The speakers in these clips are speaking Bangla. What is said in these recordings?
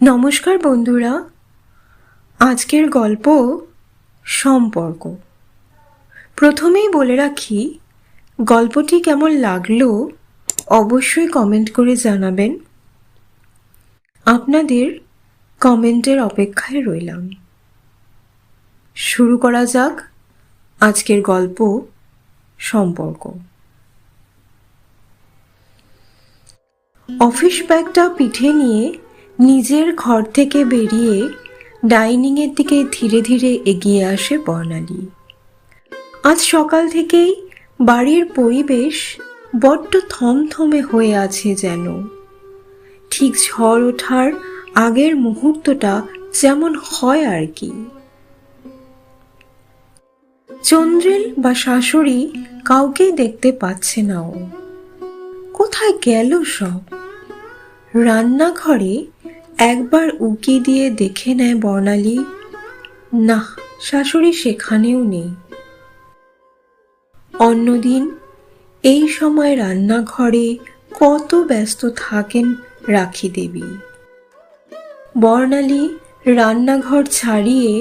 নমস্কার বন্ধুরা, আজকের গল্প সম্পর্ক। প্রথমেই বলে রাখি, গল্পটি কেমন লাগলো অবশ্যই কমেন্ট করে জানাবেন। আপনাদের কমেন্টের অপেক্ষায় রইলাম। শুরু করা যাক আজকের গল্প সম্পর্ক। অফিস ব্যাগটা পিঠে নিয়ে নিজের ঘর থেকে বেরিয়ে ডাইনিংয়ের দিকে ধীরে ধীরে এগিয়ে আসে বর্ণালী। আজ সকাল থেকেই বাড়ির পরিবেশ বড্ড থমথমে হয়ে আছে যেন। ঠিক ঝড় ওঠার আগের মুহূর্তটা যেমন হয় আর কি। চন্দ্রিল বা শাশুড়ি কাউকেই দেখতে পাচ্ছে না ও। কোথায় গেল সব? রান্নাঘরে একবার উকি দিয়ে দেখে নেয় বর্ণালী, না, শাশুড়ি সেখানেও নেই। অন্যদিন এই সময় রান্নাঘরে কত ব্যস্ত থাকেন রাখি দেবী। বর্ণালী রান্নাঘর ছাড়িয়ে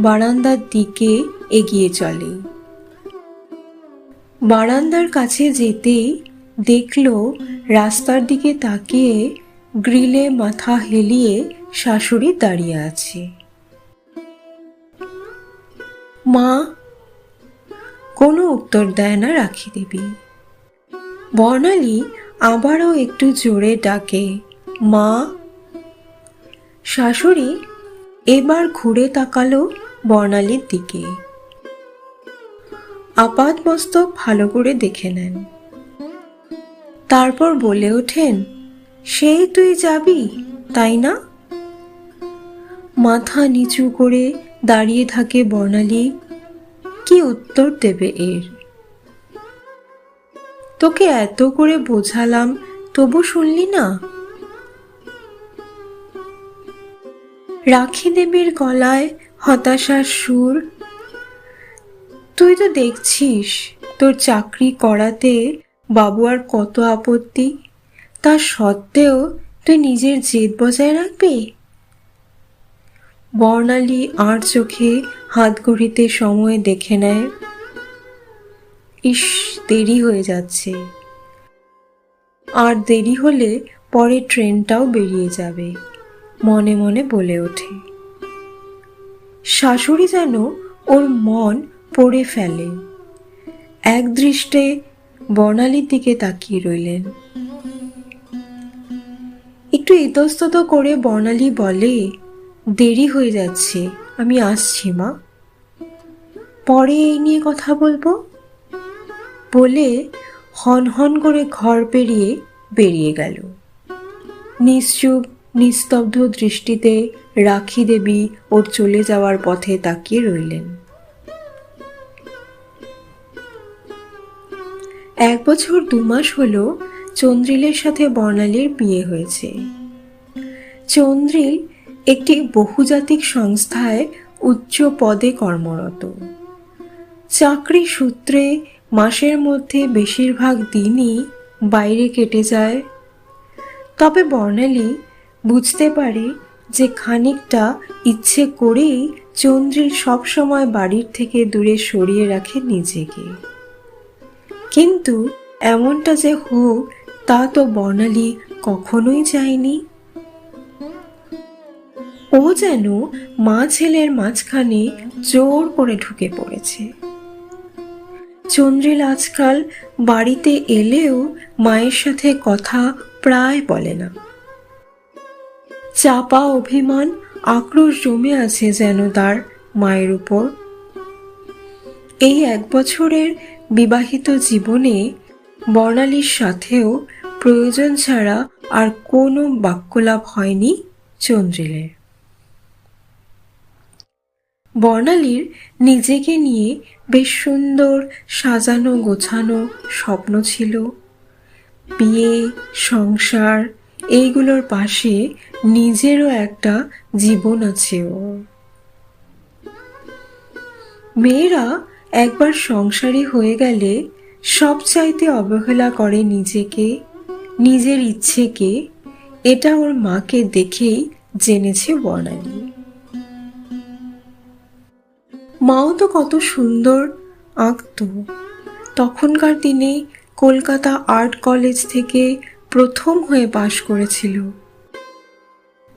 বারান্দার দিকে এগিয়ে চলে। বারান্দার কাছে যেতেই দেখল রাস্তার দিকে তাকিয়ে গ্রিলে মাথা হেলিয়ে শাশুড়ি দাঁড়িয়ে আছে। মা! কোনো উত্তর দেয় না রাখি দেবী। বর্ণালী আবারও একটু জোরে ডাকে, মা! শাশুড়ি এবার ঘুরে তাকালো বর্ণালীর দিকে। আপাতমস্তক ভালো করে দেখে নেন, তারপর বলে ওঠেন, সেই তুই যাবি, তাই না? মাথা নিচু করে দাঁড়িয়ে থাকে বর্ণালী। কি উত্তর দেবে এর? তোকে এত করে বোঝালাম, তবু শুনলি না? রাখি দেবীর গলায় হতাশার সুর। তুই তো দেখছিস তোর চাকরি করাতে বাবু আর কত আপত্তি, তা সত্ত্বেও তুই নিজের জেদ বজায় রাখবি? বর্ণালী আর চোখে হাত ঘড়িতে সময় দেখে নেয়। ইস, দেরি হয়ে যাচ্ছে, আর দেরি হলে পরে ট্রেনটাও বেরিয়ে যাবে, মনে মনে বলে ওঠে। শাশুড়ি যেন ওর মন পড়ে ফেলে। এক দৃষ্টে বর্ণালীর দিকে তাকিয়ে রইলেন। একটু ইতস্তত করে বর্ণালী বলে, দেরি হয়ে যাচ্ছে, আমি আসছি মা, পরে এই নিয়ে কথা বলবো, বলে হন হন করে ঘর পেরিয়ে বেরিয়ে গেল। নিশ্চুপ নিস্তব্ধ দৃষ্টিতে রাখি দেবী ওর চলে যাওয়ার পথে তাকিয়ে রইলেন। 1 বছর 2 মাস হলো চন্দ্রিলের সাথে বর্ণালীর বিয়ে হয়েছে। চন্দ্রিল একটি বহুজাতিক সংস্থায় উচ্চ পদে কর্মরত। চাকরি সূত্রে মাসের মধ্যে বেশিরভাগ দিনই বাইরে কেটে যায়। তবে বর্ণালী বুঝতে পারে যে খানিকটা ইচ্ছে করেই চন্দ্রিল সবসময় বাড়ির থেকে দূরে সরিয়ে রাখে নিজেকে। কিন্তু এমনটা যে হোক তা তো বর্ণালী কখনোই চায়নি। ও যেন মা ছেলের মাঝখানে জোর করে ঢুকে পড়েছে। চন্দ্রিল আজকাল বাড়িতে এলেও মায়ের সাথে কথা প্রায় বলে না। চাপা অভিমান, আক্রোশ জমে আছে যেন তার মায়ের উপর। এই 1 বছরের বিবাহিত জীবনে বর্ণালীর সাথেও প্রয়োজন ছাড়া আর কোনো বাক্যলাপ হয়নি চন্দ্রিলের। বর্ণালীর নিজেকে নিয়ে বেশ সুন্দর সাজানো গোছানো স্বপ্ন ছিল। বিয়ে, সংসার, এইগুলোর পাশে নিজেরও একটা জীবন আছে ওর। মেয়েরা একবার সংসারী হয়ে গেলে সবচাইতে অবহেলা করে নিজেকে, নিজের ইচ্ছেকে। এটা ওর মাকে দেখেই জেনেছে বর্ণালী। মাও তো কত সুন্দর আঁকতো। তখনকার দিনে কলকাতা আর্ট কলেজ থেকে প্রথম হয়ে পাশ করেছিল।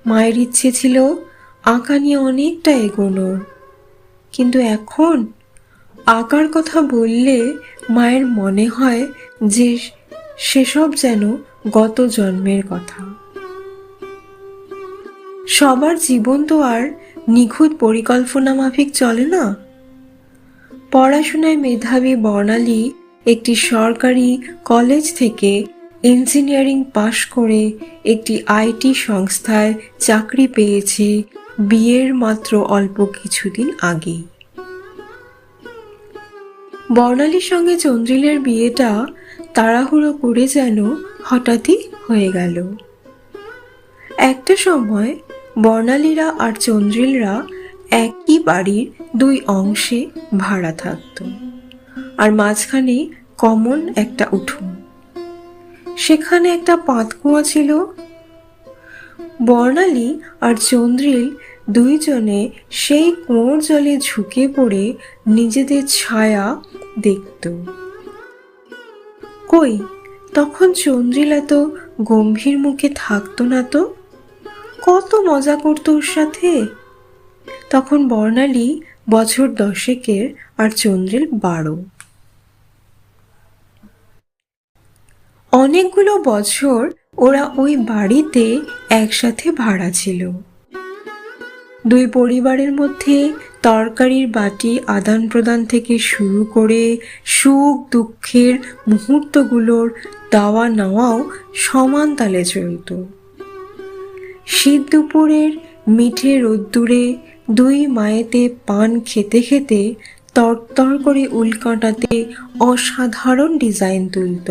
মায়ের ইচ্ছে ছিল আঁকা নিয়ে অনেকটা এগোনোর, কিন্তু এখন আঁকার কথা বললে মায়ের মনে হয় যে সেসব যেন গত জন্মের কথা। সবার জীবন তো আর নিখুঁত পরিকল্পনা মাফিক চলে না। পড়াশোনায় মেধাবী বর্ণালী একটি সরকারি কলেজ থেকে ইঞ্জিনিয়ারিং পাশ করে একটি আইটি সংস্থায় চাকরি পেয়েছে বিয়ের মাত্র অল্প কিছুদিন আগেই। বর্ণালীর সঙ্গে চন্দ্রিলের বিয়েটা তাড়াহুড়ো করে যেন হঠাৎই হয়ে গেল। একটা সময় বর্ণালীরা আর চন্দ্রিলরা একই বাড়ির দুই অংশে ভাড়া থাকত, আর মাঝখানে কমন একটা উঠোন। সেখানে একটা পাতকুয়া ছিল। বর্ণালী আর চন্দ্রিল দুইজনে সেই কুয়োর জলে ঝুঁকে পড়ে নিজেদের ছায়া দেখত। কই, তখন চন্দ্রিল এত গম্ভীর মুখে থাকতো না তো, কত মজা করতো ওর সাথে। তখন বর্ণালী বছর 10 আর চন্দ্রিল 12। অনেকগুলো বছর ওরা ওই বাড়িতে একসাথে ভাড়া ছিল। দুই পরিবারের মধ্যে তরকারির বাটি আদান প্রদান থেকে শুরু করে সুখ দুঃখের মুহূর্তগুলোর দাওয়া নেওয়াও সমান তালে চলত। শীত দুপুরের মিঠে রোদ্দুরে দুই মায়েতে পান খেতে খেতে তরতর করে উল্কাঁটাতে অসাধারণ ডিজাইন তুলত।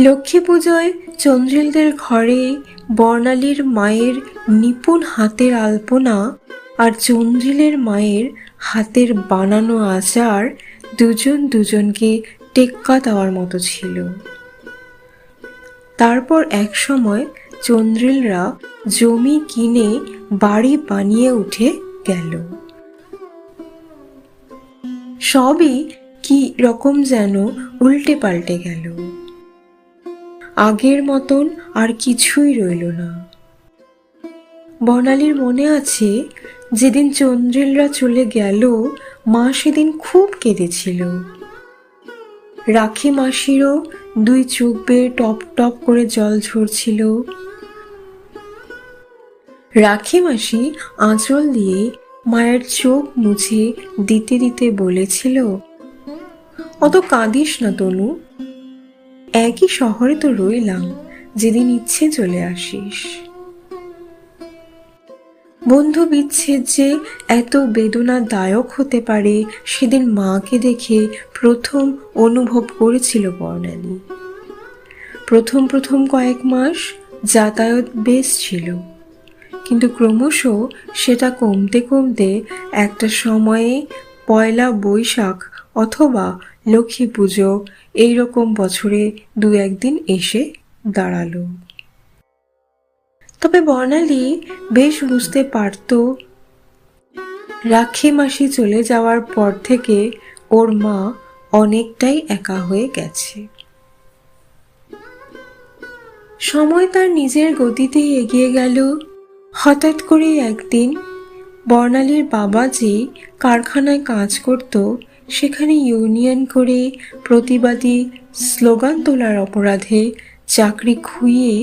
লক্ষ্মী পুজোয় চন্দ্রিলদের ঘরে বর্ণালীর মায়ের নিপুণ হাতের আলপনা আর চন্দ্রিলের মায়ের হাতের বানানো আচার দুজন দুজনকে টেক্কা দেওয়ার মতো ছিল। তারপর এক সময় চন্দ্রিলরা জমি কিনে বাড়ি বানিয়ে উঠে গেল। সবই কি রকম যেন উল্টে পাল্টে গেল। আগের মতন আর কিছুই রইল না। বর্ণালীর মনে আছে, যেদিন চন্দ্রিলরা চলে গেল মা সেদিন খুব কেঁদেছিল। রাখি মাসিরও দুই চোখ বেয়ে টপ টপ করে জল ঝরছিল। রাখি মাসি আঁচল দিয়ে মায়ের চোখ মুছে দিতে দিতে বলেছিল, অত কাঁদিস না তনু, একই শহরে তো রইলাম, যেদিন ইচ্ছে চলে আসিস। বন্ধু বিচ্ছেদ যে এত বেদনাদায়ক হতে পারে সেদিন মাকে দেখে প্রথম অনুভব করেছিল বর্ণালী। প্রথম প্রথম কয়েক মাস যাতায়াত বেশ ছিল, কিন্তু ক্রমশ সেটা কমতে কমতে একটা সময়ে পয়লা বৈশাখ অথবা লক্ষ্মী পুজো এইরকম বছরে দু একদিন এসে দাঁড়ালো। তবে বর্ণালী বেশ বুঝতে পারত, রাখি মাসি চলে যাওয়ার পর থেকে ওর মা অনেকটাই একা হয়ে গেছে। সময় তার নিজের গতিতেই এগিয়ে গেল। হঠাৎ করে একদিন বর্ণালীর বাবা যে কারখানায় কাজ করত সেখানে ইউনিয়ন করে প্রতিবাদী স্লোগান তোলার অপরাধে চাকরি খুইয়ে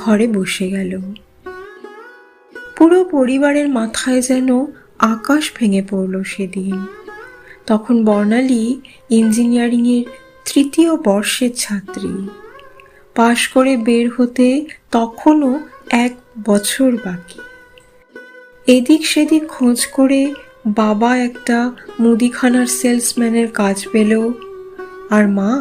ঘরে বসে গেল। পুরো পরিবারের মাথায় যেন আকাশ ভেঙে পড়ল সেদিন। তখন বর্ণালী ইঞ্জিনিয়ারিংয়ের 3য় বর্ষের ছাত্রী। পাশ করে বের হতে তখনও 1 বছর বাকি। এদিক সেদিক খোঁজ করে বাবা একটা মুদিখানার সেলসম্যানের কাজ পেল, আর মা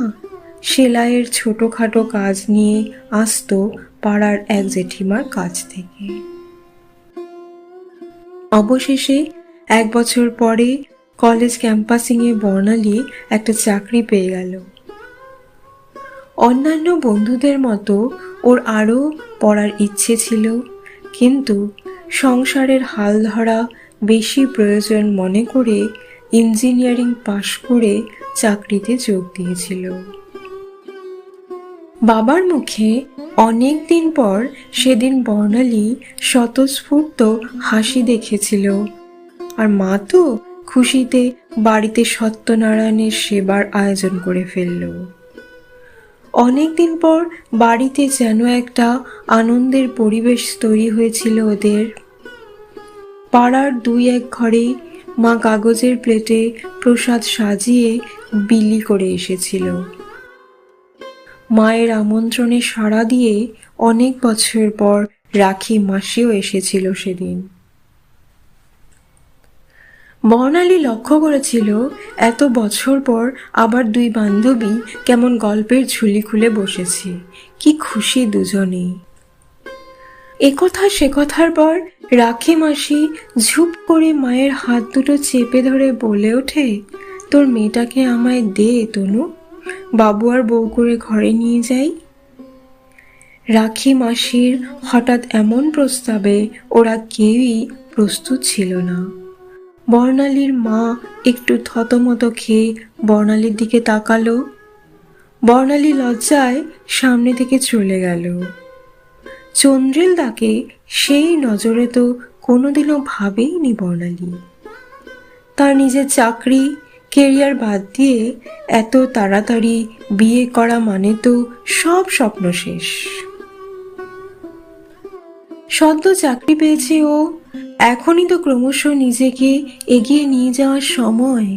সেলাইয়ের ছোটখাটো কাজ নিয়ে আসতো পাড়ার এক জেঠিমার কাছ থেকে। অবশেষে 1 বছর পরে কলেজ ক্যাম্পাসিংয়ে বর্ণালী একটা চাকরি পেয়ে গেল। অন্যান্য বন্ধুদের মতো ওর আরও পড়ার ইচ্ছে ছিল, কিন্তু সংসারের হাল ধরা বেশি প্রয়োজন মনে করে ইঞ্জিনিয়ারিং পাশ করে চাকরিতে যোগ দিয়েছিল। বাবার মুখে অনেক দিন পর সেদিন বর্ণালী স্বতঃস্ফূর্ত হাসি দেখেছিল, আর মা তো খুশিতে বাড়িতে সত্যনারায়ণের সেবার আয়োজন করে ফেলল। অনেকদিন পর বাড়িতে যেন একটা আনন্দের পরিবেশ তৈরি হয়েছিল ওদের। পাড়ার 2-1 ঘরে মা কাগজের প্লেটে প্রসাদ সাজিয়ে বিলি করে এসেছিল। মায়ের আমন্ত্রণে সাড়া দিয়ে অনেক বছর পর রাখি মাসিও এসেছিল সেদিন। বর্ণালী লক্ষ্য করেছিল এত বছর পর আবার 2 বান্ধবী কেমন গল্পের ঝুলি খুলে বসেছে, কি খুশি দুজনেই। একথা সে কথার পর রাখি মাসি ঝুপ করে মায়ের হাত দুটো চেপে ধরে বলে ওঠে, তোর মেয়েটাকে আমায় দে তনু, বাবু আর বউ করে ঘরে নিয়ে যাই। রাখি মাসির হঠাৎ এমন প্রস্তাবে ওরা কেউই প্রস্তুত ছিল না। বর্ণালীর মা একটু থতমত খেয়ে বর্ণালীর দিকে তাকালো। বর্ণালী লজ্জায় সামনে থেকে চলে গেল। চন্দ্রিল তাকে সেই নজরে তো কোনোদিনও ভাবেইনি বর্ণালী। তার নিজের চাকরি কেরিয়ার বাদ দিয়ে এত তাড়াতাড়ি বিয়ে করা মানে তো সব স্বপ্ন শেষ। সদ্য চাকরি পেয়েছে ও, এখনই তো ক্রমশ নিজেকে এগিয়ে নিয়ে যাওয়ার সময়।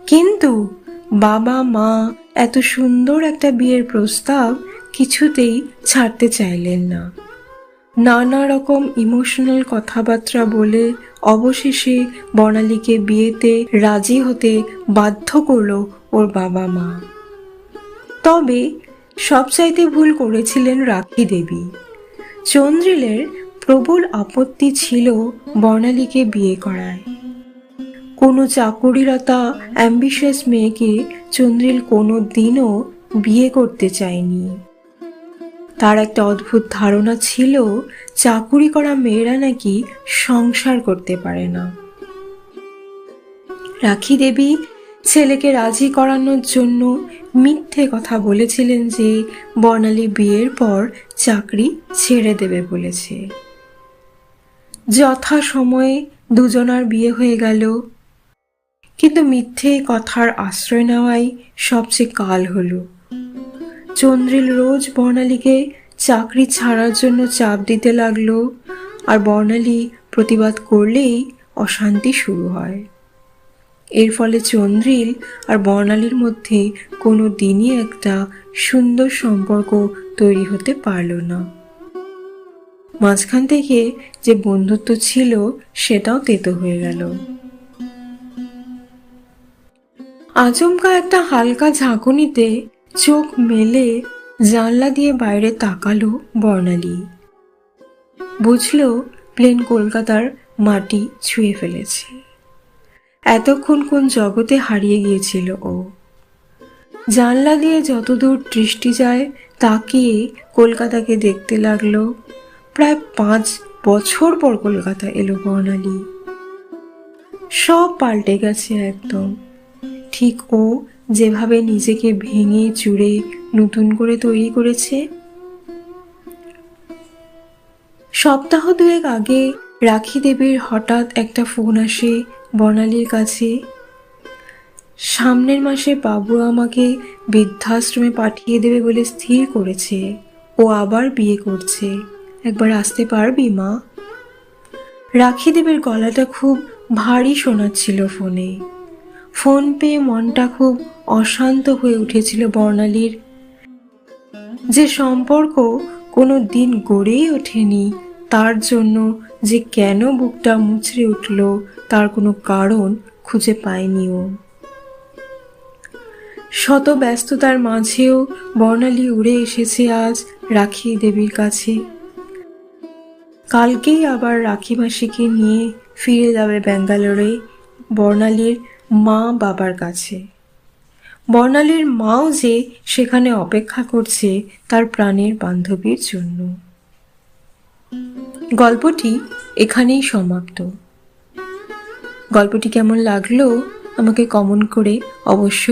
কিন্তু বাবা মা এত সুন্দর একটা বিয়ের প্রস্তাব কিছুতেই ছাড়তে চাইলেন না। নানা রকম ইমোশনাল কথাবার্তা বলে অবশেষে বর্ণালীকে বিয়েতে রাজি হতে বাধ্য করলো ওর বাবা মা। তবে সবচাইতে ভুল করেছিলেন রাখি দেবী। চন্দ্রিলের প্রবল আপত্তি ছিল বর্ণালীকে বিয়ে করায়। কোনো চাকুরিরতা অ্যাম্বিশাস মেয়েকে চন্দ্রিল কোনো দিনও বিয়ে করতে চায়নি। তার একটা অদ্ভুত ধারণা ছিল চাকুরি করা মেয়েরা নাকি সংসার করতে পারে না। রাখি দেবী ছেলেকে রাজি করানোর জন্য মিথ্যে কথা বলেছিলেন যে বর্ণালী বিয়ের পর চাকরি ছেড়ে দেবে বলেছে। যথা সময়ে দুজনার বিয়ে হয়ে গেল, কিন্তু মিথ্যে কথার আশ্রয় নেওয়াই সবচেয়ে কাল হলো। চন্দ্রিল রোজ বর্ণালীকে চাকরি ছাড়ার জন্য চাপ দিতে লাগলো, আর বর্ণালী প্রতিবাদ করলেই অশান্তি শুরু হয়। এর ফলে চন্দ্রিল আর বর্ণালীর মধ্যে কোনো দিনই একটা সুন্দর সম্পর্ক তৈরি হতে পারল না। মাঝখান থেকে যে বন্ধুত্ব ছিল সেটাও তেতো হয়ে গেল। আচমকা একটা হালকা ঝাঁকুনিতে চোখ মেলে জানলা দিয়ে বাইরে তাকালো বর্ণালী। বুঝলো প্লেন কলকাতার মাটি ছুঁয়ে ফেলেছে। এতক্ষণ কোন জগতে হারিয়ে গিয়েছিল ও। জানলা দিয়ে যতদূর দৃষ্টি যায় তাকিয়ে কলকাতাকে দেখতে লাগলো। প্রায় 5 বছর পর কলকাতা এলো বর্ণালী। সব পাল্টে গেছে একদম, ঠিক ও যেভাবে নিজেকে ভেঙে চুরে নতুন করে তৈরি করেছে। সপ্তাহ 2 আগে রাখি দেবীর হঠাৎ একটা ফোন আসে বর্ণালীর কাছে। সামনের মাসে বাবু আমাকে বৃদ্ধাশ্রমে পাঠিয়ে দেবে বলে স্থির করেছে। ও আবার বিয়ে করছে, একবার আসতে পারবি মা? রাখি দেবীর গলাটা খুব ভারী শোনাচ্ছিল ফোনে। ফোন পেয়ে মনটা খুব অশান্ত হয়ে উঠেছিল বর্ণালীর। যে সম্পর্ক কোনো দিন গড়েই ওঠেনি, তার জন্য যে কেন বুকটা মুচড়ে উঠল তার কোনো কারণ খুঁজে পায়নি ও। শত ব্যস্ততার মাঝেও বর্ণালী উড়ে এসেছে আজ রাখি দেবীর কাছে। কালকেই আবার রাখি মাসিকে নিয়ে ফিরে যাবে ব্যাঙ্গালোরে বর্ণালীর মা বাবার কাছে। বর্ণালীর মাও যে সেখানে অপেক্ষা করছে তার প্রাণের বান্ধবীর জন্য। গল্পটি এখানেই সমাপ্ত। গল্পটি কেমন লাগলো আমাকে কমেন্ট করে অবশ্যই